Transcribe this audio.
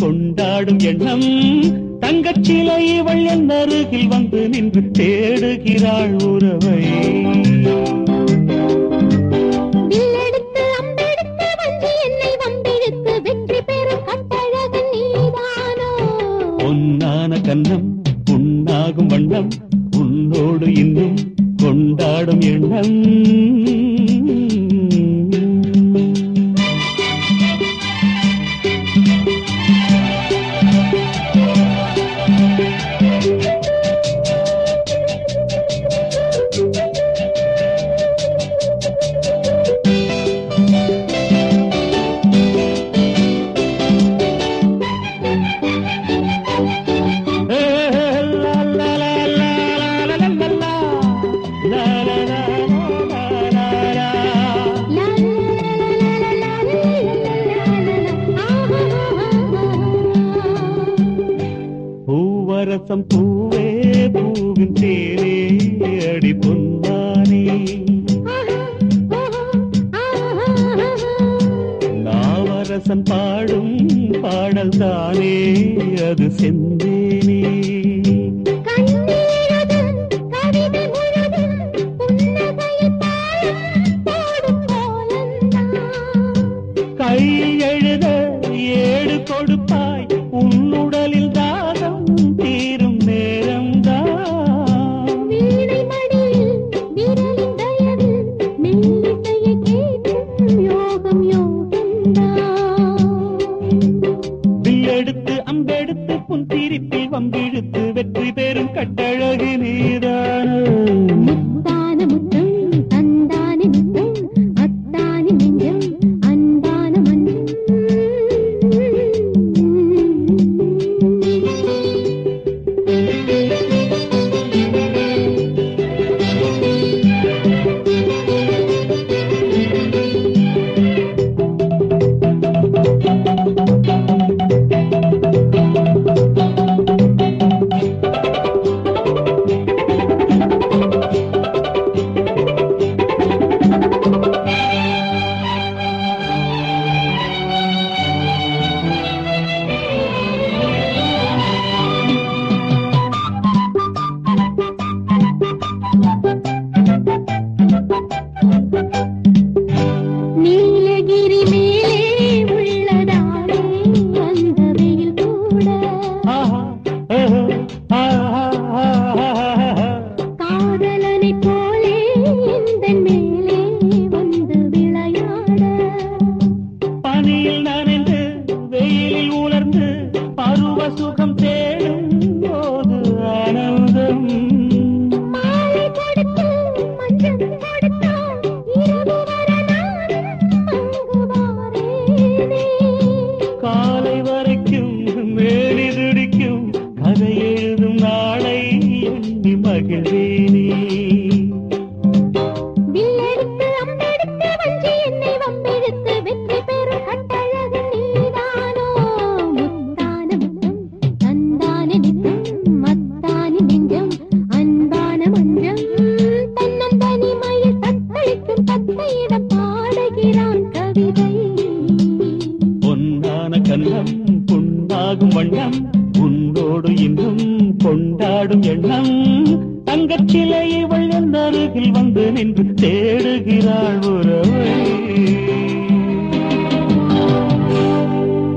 கொண்டாடும் எண்ணம் தங்கச்சிலை இவள் என் அருகில் வந்து நின்று தேடுகிறாள் உறவை. வில்லெடுத்து அம்பெடுத்து வந்து என்னை வம்பிழுத்து வெற்றி பெறும் கட்டழகன் நீதானோ. பொன்னான கன்னம் புண்ணாகும் வண்ணம் உன்னோடு இன்னும் கொண்டாடும் எண்ணம். பூவரசம் பூவே பூவின் தேனே அடி பொன்னானே நாவரசன் பாடும் பாடல் தானே அது செந்தேனே. கை எழுத ஏடு கொடுப்பாய் உன்னுடலில் தாகம் தீரும் நேரம்தான். வீணை மடியில் விரலின் தயவில் மெல்லிசையை கேட்கும் யோகம் யோகம்தான். வில்லெடுத்து அம்பெடுத்து புன் திருப்பில் வம்பிழுத்து வெற்றி பெறும் கட்டழகு நீதானோ. முத்தான முத்தம் தந்தானி முத்தம் அத்தானி நெஞ்சம் அன்பான மஞ்சம். நீலகிரி மேலே உள்ளதாலே அந்த வெயில் கூட காதலனை போலே இந்த மேலே வந்து விளையாட. பனியில் நனைந்து வெயிலில் உலர்ந்து பருவ சுகம் தேடும் போது ஆனந்தம். மாலை கொடுத்து மஞ்சள் கொடுத்தால் இரவு வர நானும் அங்கு வாரேனே. காலை வரைக்கும் மேலி துடிக்கும் கதை எழுதும் நாளை எண்ணி மகிழ்வேனே. வில்லெடுத்து அம்பெடுத்து வந்து என்னை வம்பிழுத்து வெற்றி பெறும் கட்டழகன் நீதானோ. முத்தான முத்தம் தந்தானி நித்தம் மத்தானி நெஞ்சம் அன்பான மஞ்சம். தன்னன் தனிமையில் தத்தளிக்கும் தத்தையிடம் பாடுகிறான் கவிதை. பொன்னான கன்னம் புண்ணாகும் வண்ணம் உன்னோடு இன்னும் கொண்டாடும் எண்ணம் தங்கச்சிலை இவள் என் அருகில் வந்து நின்று தேடுகிறாள் உறவை.